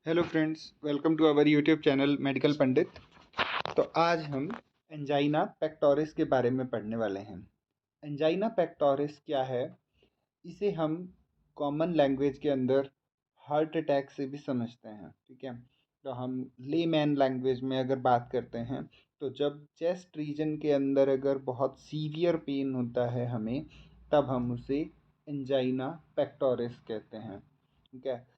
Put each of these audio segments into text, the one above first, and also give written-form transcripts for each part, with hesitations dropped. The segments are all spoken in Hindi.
Hello friends, welcome to our YouTube channel medical Pandit. तो आज हम एंजाइना पेक्टोरिस के बारे में पढ़ने वाले हैं। एंजाइना पेक्टोरिस क्या है, इसे हम कॉमन लैंग्वेज के अंदर हार्ट अटैक से भी समझते हैं। ठीक है, तो हम लेमैन लैंग्वेज में अगर बात करते हैं तो जब चेस्ट रीजन के अंदर अगर बहुत सीवियर पेन होता है हमें, तब हम उसे एंजाइना पेक्टोरिस कहते हैं। ठीक है,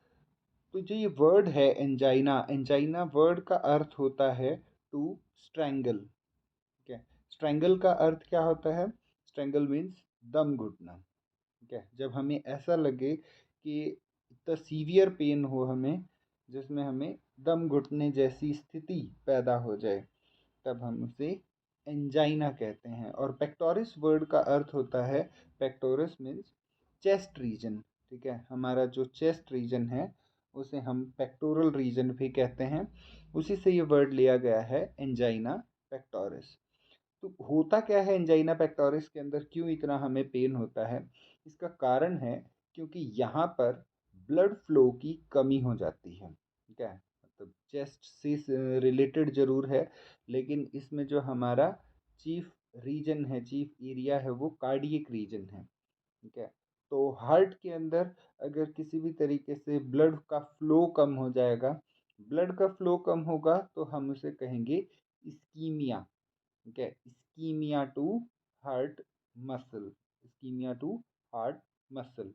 तो जो ये वर्ड है एंजाइना, एंजाइना वर्ड का अर्थ होता है टू स्ट्रैंगल। ठीक है, स्ट्रैंगल का अर्थ क्या होता है? स्ट्रैंगल मीन्स दम घुटना। ठीक है, जब हमें ऐसा लगे कि इतना सीवियर पेन हो हमें, जिसमें हमें दम घुटने जैसी स्थिति पैदा हो जाए, तब हम उसे एंजाइना कहते हैं। और पेक्टोरिस वर्ड का अर्थ होता है, पेक्टोरिस मीन्स चेस्ट रीजन। ठीक है, हमारा जो चेस्ट रीजन है उसे हम पेक्टोरल रीजन भी कहते हैं। उसी से ये वर्ड लिया गया है एंजाइना पेक्टोरिस। तो होता क्या है एंजाइना पेक्टोरिस के अंदर, क्यों इतना हमें पेन होता है? इसका कारण है क्योंकि यहाँ पर ब्लड फ्लो की कमी हो जाती है। ठीक है, मतलब चेस्ट से रिलेटेड जरूर है, लेकिन इसमें जो हमारा चीफ रीजन है, चीफ एरिया है, वो कार्डियक रीजन है। ठीक है, तो हार्ट के अंदर अगर किसी भी तरीके से ब्लड का फ्लो कम हो जाएगा, ब्लड का फ्लो कम होगा, तो हम उसे कहेंगे इस्कीमिया। ठीक है, ischaemia to heart muscle, ischaemia to heart muscle.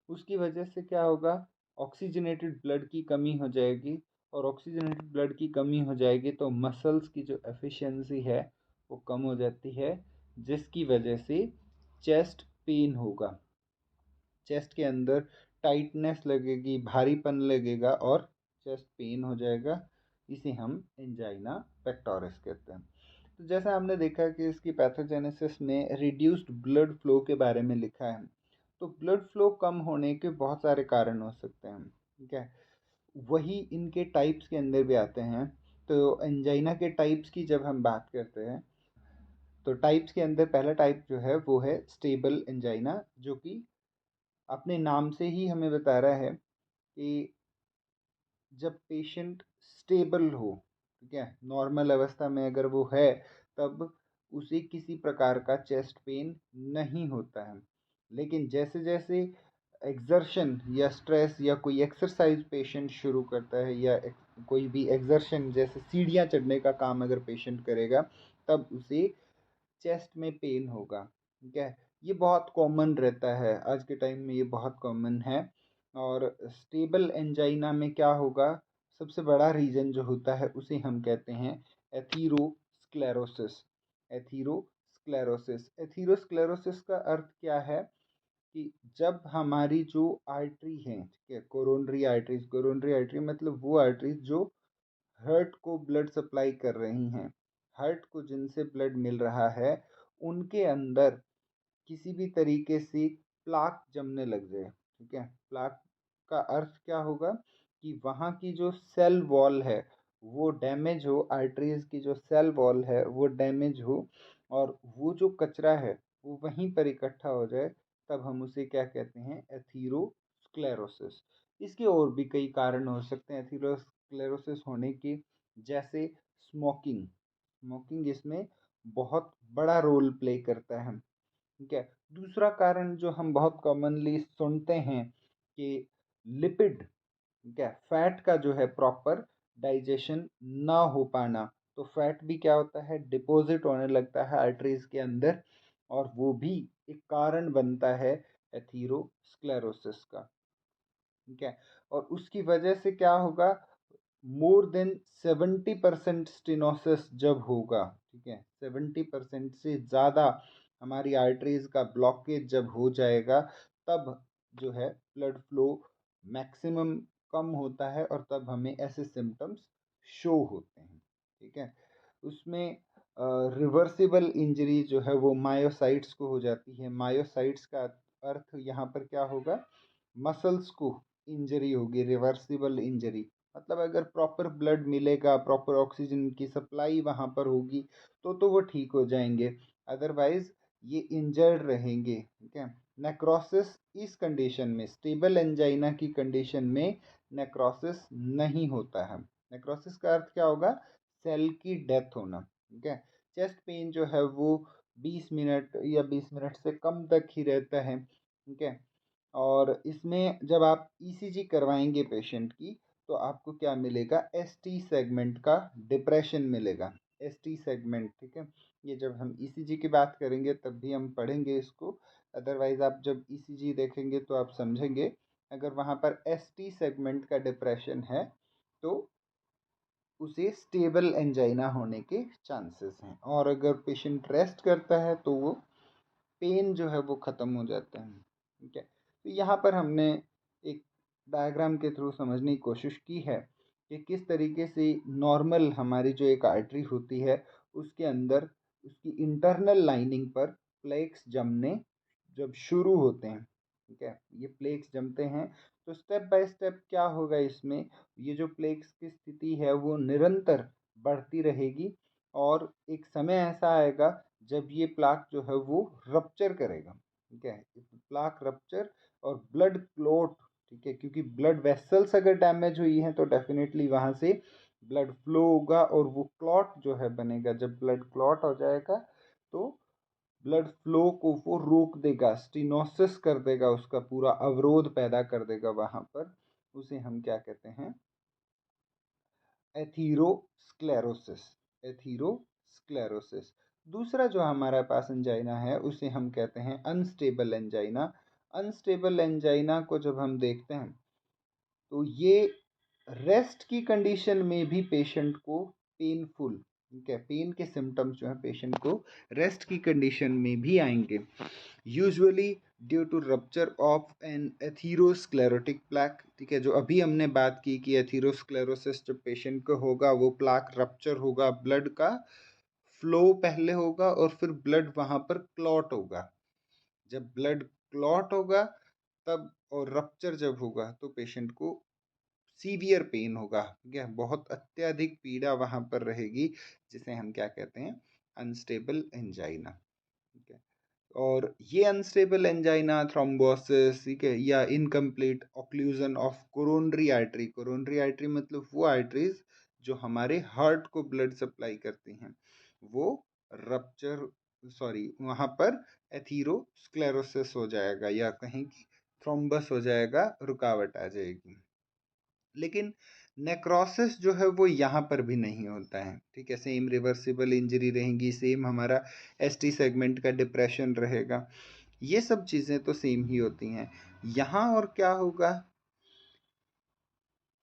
उसकी वजह से क्या होगा? ऑक्सीजनेटेड ब्लड की कमी हो जाएगी, और ऑक्सीजनेटेड ब्लड की कमी हो जाएगी तो मसल्स की जो एफिशिएंसी है वो कम हो जाती है, जिसकी वजह से चेस्ट पेन होगा। चेस्ट के अंदर टाइटनेस लगेगी, भारीपन लगेगा और चेस्ट पेन हो जाएगा। इसे हम एंजाइना पेक्टोरिस कहते हैं। तो जैसा हमने देखा कि इसकी पैथोजेनेसिस में रिड्यूस्ड ब्लड फ्लो के बारे में लिखा है, तो ब्लड फ्लो कम होने के बहुत सारे कारण हो सकते हैं। ठीक है, वही इनके टाइप्स के अंदर भी आते हैं। तो एंजाइना के टाइप्स की जब हम बात करते हैं, तो टाइप्स के अंदर पहला टाइप जो है वो है स्टेबल एंजाइना, जो कि अपने नाम से ही हमें बता रहा है कि जब पेशेंट स्टेबल हो, ठीक है, नॉर्मल अवस्था में अगर वो है, तब उसे किसी प्रकार का चेस्ट पेन नहीं होता है। लेकिन जैसे जैसे एक्सर्शन या स्ट्रेस या कोई एक्सरसाइज पेशेंट शुरू करता है, या कोई भी एक्सर्शन जैसे सीढ़ियाँ चढ़ने का काम अगर पेशेंट करेगा, तब उसे चेस्ट में पेन होगा। ठीक है, ये बहुत कॉमन रहता है, आज के टाइम में ये बहुत कॉमन है। और स्टेबल एंजाइना में क्या होगा? सबसे बड़ा रीजन जो होता है उसे हम कहते हैं एथीरोस्क्लेरोसिस। एथीरोस्क्लेरोसिस का अर्थ क्या है कि जब हमारी जो आर्टरी है, ठीक है, कोरोनरी आर्टरी मतलब वो आर्टरीज जो हार्ट को ब्लड सप्लाई कर रही हैं, हार्ट को जिनसे ब्लड मिल रहा है, उनके अंदर किसी भी तरीके से प्लाक जमने लग जाए। ठीक है, प्लाक का अर्थ क्या होगा कि वहाँ की जो सेल वॉल है वो डैमेज हो, आर्टरीज की जो सेल वॉल है वो डैमेज हो, और वो जो कचरा है वो वहीं पर इकट्ठा हो जाए, तब हम उसे क्या कहते हैं? एथीरोस्क्लेरोसिस। इसके और भी कई कारण हो सकते हैं एथीरोस्क्लेरोसिस होने के, जैसे स्मोकिंग। स्मोकिंग इसमें बहुत बड़ा रोल प्ले करता है। ठीक है, दूसरा कारण जो हम बहुत कॉमनली सुनते हैं कि लिपिड, ठीक है, फैट का जो है प्रॉपर डाइजेशन ना हो पाना। तो फैट भी क्या होता है? डिपॉजिट होने लगता है आर्टरीज के अंदर, और वो भी एक कारण बनता है एथीरोस्क्लेरोसिस का। ठीक है, और उसकी वजह से क्या होगा? मोर देन 70% स्टेनोसिस जब होगा, ठीक है, 70% से ज़्यादा हमारी आर्टरीज का ब्लॉकेज जब हो जाएगा, तब जो है ब्लड फ्लो मैक्सिमम कम होता है, और तब हमें ऐसे सिम्टम्स शो होते हैं। ठीक है, उसमें रिवर्सिबल इंजरी जो है वो मायोसाइट्स को हो जाती है। मायोसाइट्स का अर्थ यहाँ पर क्या होगा? मसल्स को इंजरी होगी, रिवर्सिबल इंजरी। मतलब अगर प्रॉपर ब्लड मिलेगा, प्रॉपर ऑक्सीजन की सप्लाई वहाँ पर होगी, तो वो ठीक हो जाएंगे, अदरवाइज ये इंजर्ड रहेंगे। ठीक है, नेक्रोसिस इस कंडीशन में, स्टेबल एंजाइना की कंडीशन में नेक्रोसिस नहीं होता है। नेक्रोसिस का अर्थ क्या होगा? सेल की डेथ होना। ठीक है। चेस्ट पेन जो है वो 20 मिनट या 20 मिनट से कम तक ही रहता है। ठीक है। और इसमें जब आप ईसीजी करवाएंगे पेशेंट की, तो आपको क्या मिलेगा? एसटी सेगमेंट का डिप्रेशन मिलेगा। एसटी सेगमेंट, ठीक है। ये जब हम ईसीजी की बात करेंगे तब भी हम पढ़ेंगे इसको। अदरवाइज आप जब ईसीजी देखेंगे तो आप समझेंगे। अगर वहाँ पर एसटी सेगमेंट का डिप्रेशन है तो उसे स्टेबल एंजाइना होने के चांसेस हैं। और अगर पेशेंट रेस्ट करता है तो वो पेन जो है वो ख़त्म हो जाता है। ठीक है। तो यहाँ पर हमने एक डायग्राम के थ्रू समझने की कोशिश की है कि किस तरीके से नॉर्मल हमारी जो एक आर्टरी होती है उसके अंदर उसकी इंटरनल लाइनिंग पर प्लेक्स जमने जब शुरू होते हैं। ठीक है। ये प्लेक्स जमते हैं तो स्टेप बाय स्टेप क्या होगा इसमें, ये जो प्लेक्स की स्थिति है वो निरंतर बढ़ती रहेगी और एक समय ऐसा आएगा जब ये प्लाक जो है वो रप्चर करेगा। ठीक है। प्लाक रप्चर और ब्लड क्लॉट। ठीक है। क्योंकि ब्लड वेसल्स अगर डैमेज हुई हैं तो डेफिनेटली वहाँ से ब्लड फ्लो होगा और वो क्लॉट जो है बनेगा। जब ब्लड क्लॉट हो जाएगा तो ब्लड फ्लो को वो रोक देगा, स्टिनोसिस कर देगा, उसका पूरा अवरोध पैदा कर देगा वहाँ पर। उसे हम क्या कहते हैं? एथीरोस्क्लेरोसिस। एथीरोस्क्लेरोसिस। दूसरा जो हमारे पास एंजाइना है उसे हम कहते हैं अनस्टेबल एंजाइना। अनस्टेबल एंजाइना को जब हम देखते हैं तो ये रेस्ट की कंडीशन में भी पेशेंट को पेनफुल, ठीक है, पेन के सिम्टम्स जो है पेशेंट को रेस्ट की कंडीशन में भी आएंगे। Usually due to rupture of an atherosclerotic plaque. ठीक है। जो अभी हमने बात की कि एथीरोस्क्लेरोसिस जब पेशेंट को होगा वो प्लाक रप्चर होगा, ब्लड का फ्लो पहले होगा और फिर ब्लड वहाँ पर क्लॉट होगा। जब ब्लड क्लॉट होगा तब और रप्चर जब होगा तो पेशेंट को सीवियर पेन होगा। ठीक है। बहुत अत्यधिक पीड़ा वहाँ पर रहेगी जिसे हम क्या कहते हैं? Unstable angina. ठीक है। और ये अनस्टेबल एंजाइना, थ्रोम्बोसिस, ठीक है, या incomplete occlusion of coronary artery. Coronary artery मतलब वो आर्टरीज जो हमारे हार्ट को ब्लड सप्लाई करती हैं, वो रप्चर, सॉरी, वहाँ पर एथीरोस्क्लेरोसिस हो जाएगा या कहीं की थ्रोम्बस हो जाएगा, रुकावट आ जाएगी। लेकिन नेक्रोसिस जो है वो यहाँ पर भी नहीं होता है। ठीक है। सेम रिवर्सिबल इंजरी रहेंगी, सेम हमारा एसटी सेगमेंट का डिप्रेशन रहेगा, ये सब चीज़ें तो सेम ही होती हैं। यहाँ और क्या होगा?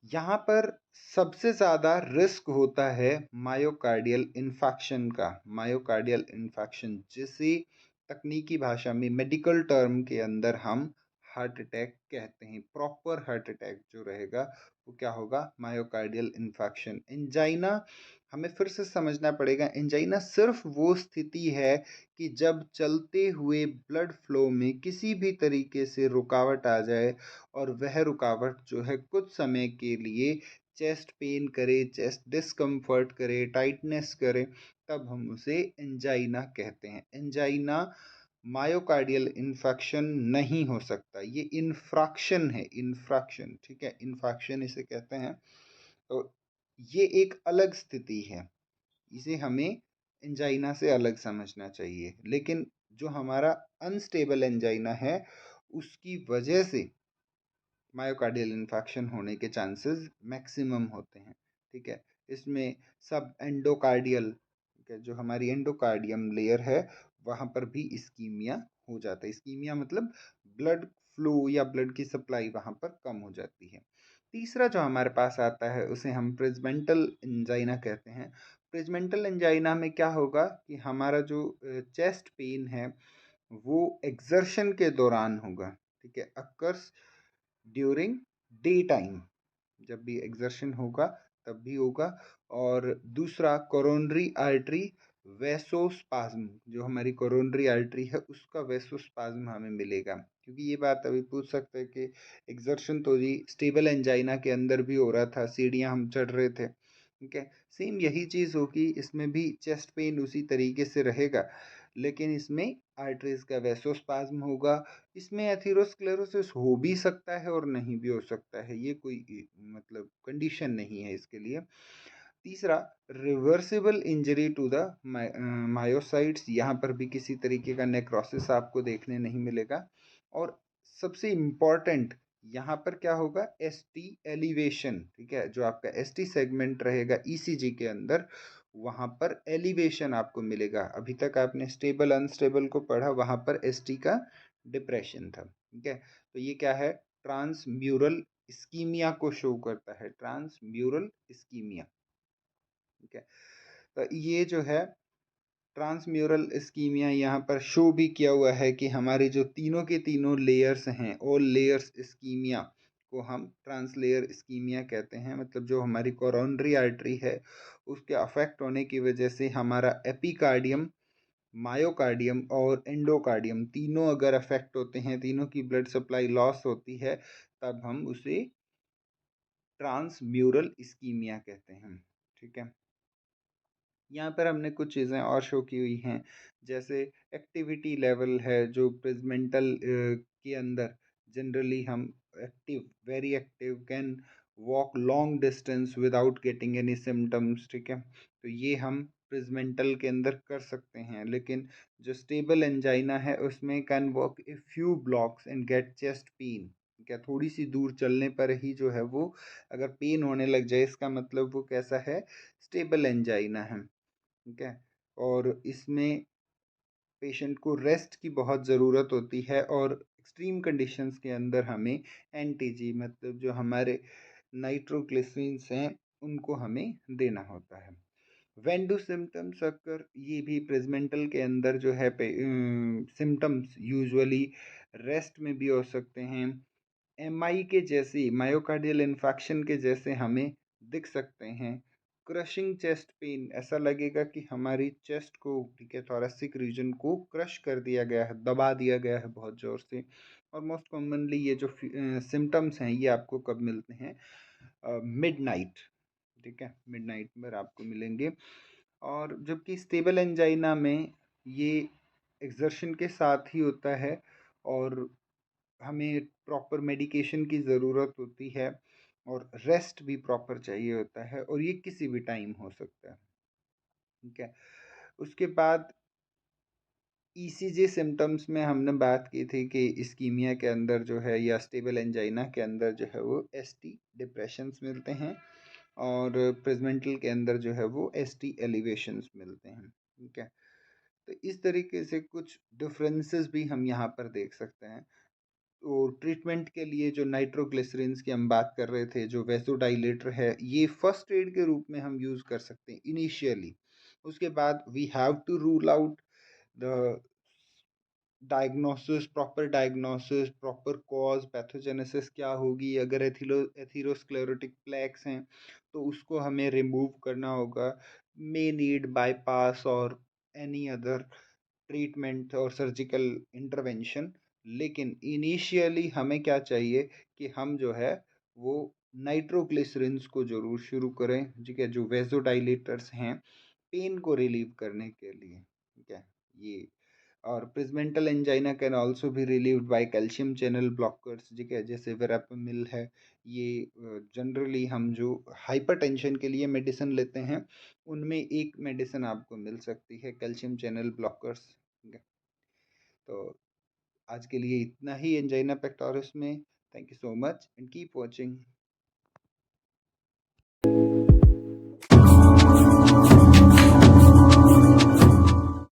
यहाँ पर सबसे ज़्यादा रिस्क होता है मायोकार्डियल इन्फेक्शन का। मायोकार्डियल इन्फेक्शन जिसे तकनीकी भाषा में मेडिकल टर्म के अंदर हम हार्ट अटैक कहते हैं। प्रॉपर हार्ट अटैक जो रहेगा वो क्या होगा? Myocardial infection. एंजाइना हमें फिर से समझना पड़ेगा, एंजाइना सिर्फ वो स्थिति है कि जब चलते हुए ब्लड फ्लो में किसी भी तरीके से रुकावट आ जाए और वह रुकावट जो है कुछ समय के लिए चेस्ट पेन करे, चेस्ट डिस्कम्फर्ट करे, टाइटनेस करे, तब हम उसे एंजाइना कहते हैं। एंजाइना मायोकार्डियल इन्फेक्शन नहीं हो सकता, ये इन्फ्रैक्शन है, इन्फ्रैक्शन। ठीक है। इन्फेक्शन इसे कहते हैं। तो ये एक अलग स्थिति है, इसे हमें एंजाइना से अलग समझना चाहिए। लेकिन जो हमारा अनस्टेबल एंजाइना है उसकी वजह से मायोकार्डियल इन्फेक्शन होने के चांसेस मैक्सिमम होते हैं। ठीक है। इसमें सब एंडोकार्डियल, ठीक है, जो हमारी एंडोकार्डियम लेयर है वहाँ पर भी इस्कीमिया हो जाता है। इस्कीमिया मतलब ब्लड फ्लो या ब्लड की सप्लाई वहाँ पर कम हो जाती है। तीसरा जो हमारे पास आता है उसे हम प्रेजमेंटल एंजाइना कहते हैं। प्रेजमेंटल एंजाइना में क्या होगा कि हमारा जो चेस्ट पेन है वो एक्सर्शन के दौरान होगा। ठीक है। अकर्स ड्यूरिंग डे टाइम, जब भी एक्सर्शन होगा तब भी होगा। और दूसरा कोरोनरी आर्टरी वैसोस्पाज्म, जो हमारी कोरोनरी आर्टरी है उसका वैसोस्पाज्म हमें मिलेगा। क्योंकि ये बात अभी पूछ सकते हैं कि एक्सर्शन तो जी स्टेबल एंजाइना के अंदर भी हो रहा था, सीढ़ियाँ हम चढ़ रहे थे। ठीक है। सेम यही चीज़ होगी इसमें भी, चेस्ट पेन उसी तरीके से रहेगा। लेकिन इसमें आर्टरीज का वैसोस्पाज्म होगा। इसमें एथेरोस्क्लेरोसिस हो भी सकता है और नहीं भी हो सकता है, ये कोई मतलब कंडीशन नहीं है इसके लिए। तीसरा, reversible injury to the myocytes, यहाँ पर भी किसी तरीके का नेक्रोसिस आपको देखने नहीं मिलेगा। और सबसे इम्पॉर्टेंट यहाँ पर क्या होगा, एसटी एलिवेशन, ठीक है, जो आपका एसटी सेगमेंट रहेगा ईसीजी के अंदर, वहाँ पर एलिवेशन आपको मिलेगा। अभी तक आपने स्टेबल अनस्टेबल को पढ़ा, वहाँ पर एसटी का डिप्रेशन था, ठीक है। तो ये क्या है, ट्रांसम्यूरल इस्कीमिया को शो करता है, ट्रांसम्यूरल इस्कीमिया, ठीक है। तो ये जो है ट्रांसम्यूरल इस्कीमिया यहाँ पर शो भी किया हुआ है कि हमारी जो तीनों के तीनों लेयर्स हैं, ऑल लेयर्स इस्कीमिया को हम ट्रांसलेयर इस्कीमिया कहते हैं। मतलब जो हमारी कोरोनरी आर्टरी है उसके अफेक्ट होने की वजह से हमारा एपिकार्डियम, मायोकार्डियम और एंडोकार्डियम तीनों अगर अफेक्ट होते हैं, तीनों की ब्लड सप्लाई लॉस होती है, तब हम उसे ट्रांसम्यूरल इस्कीमिया कहते हैं, ठीक है। यहाँ पर हमने कुछ चीज़ें और शो की हुई हैं, जैसे एक्टिविटी लेवल है जो प्रेजमेंटल के अंदर जनरली हम active, very active, can walk long distance without getting any symptoms, ठीक है। तो ये हम प्रेजमेंटल के अंदर कर सकते हैं। लेकिन जो स्टेबल एंजाइना है उसमें can walk a few blocks and get chest pain, क्या थोड़ी सी दूर चलने पर ही जो है वो अगर पेन होने लग जाए, इसका मतलब वो कैसा है, स्टेबल एंजाइना है, ठीक है। और इसमें पेशेंट को रेस्ट की बहुत ज़रूरत होती है और एक्सट्रीम कंडीशंस के अंदर हमें एनटीजी, मतलब जो हमारे नाइट्रोग्लिसरीन्स हैं, उनको हमें देना होता है। व्हेन डू सिम्टम्स अकर, ये भी प्रेजमेंटल के अंदर जो है सिम्टम्स यूजुअली रेस्ट में भी हो सकते हैं, एमआई के जैसी, मायोकार्डियल इन्फेक्शन के जैसे हमें दिख सकते हैं। क्रशिंग चेस्ट पेन, ऐसा लगेगा कि हमारी चेस्ट को, ठीक है, थोरेसिक रीजन को क्रश कर दिया गया है, दबा दिया गया है बहुत ज़ोर से। और मोस्ट कॉमनली ये जो सिम्टम्स हैं ये आपको कब मिलते हैं, मिडनाइट, ठीक है, मिडनाइट में आपको मिलेंगे। और जबकि स्टेबल एंजाइना में ये एक्सर्शन के साथ ही होता है और हमें प्रॉपर मेडिकेशन की ज़रूरत होती है और रेस्ट भी प्रॉपर चाहिए होता है, और ये किसी भी टाइम हो सकता है, ठीक है। उसके बाद ईसीजी सिम्टम्स में हमने बात की थी कि इस्कीमिया के अंदर जो है या स्टेबल एंजाइना के अंदर जो है वो एसटी डिप्रेशंस मिलते हैं और प्रेजमेंटल के अंदर जो है वो एसटी एलिवेशंस मिलते हैं, ठीक है। तो इस तरीके से कुछ डिफरेंसेस भी हम यहाँ पर देख सकते हैं। तो ट्रीटमेंट के लिए जो नाइट्रोग्लिसरीन्स की हम बात कर रहे थे, जो वेसोडाइलेटर है, ये फर्स्ट एड के रूप में हम यूज़ कर सकते हैं इनिशियली। उसके बाद we have to rule out the diagnosis, proper diagnosis, proper cause, pathogenesis क्या होगी, अगर एथीरोस्क्लेरोटिक प्लेक्स हैं तो उसको हमें रिमूव करना होगा, मे नीड बाईपास और एनी अदर ट्रीटमेंट और सर्जिकल इंटरवेंशन। लेकिन इनिशियली हमें क्या चाहिए कि हम जो है वो नाइट्रोग्लिसरिन्स को ज़रूर शुरू करें, ठीक है, जो वेसोडाइलेटर्स हैं पेन को रिलीव करने के लिए, ठीक है। ये और प्रेजमेंटल एंजाइना कैन आल्सो भी relieved by calcium channel blockers, ठीक है, जैसे वेरापामिल है। ये जनरली हम जो हाइपरटेंशन के लिए मेडिसिन लेते हैं उनमें एक मेडिसिन आपको मिल सकती है, कैल्शियम चैनल ब्लॉकर्स, ठीक है। तो आज के लिए इतना ही एंजाइना पेक्टोरिस में। Thank you so much and keep watching.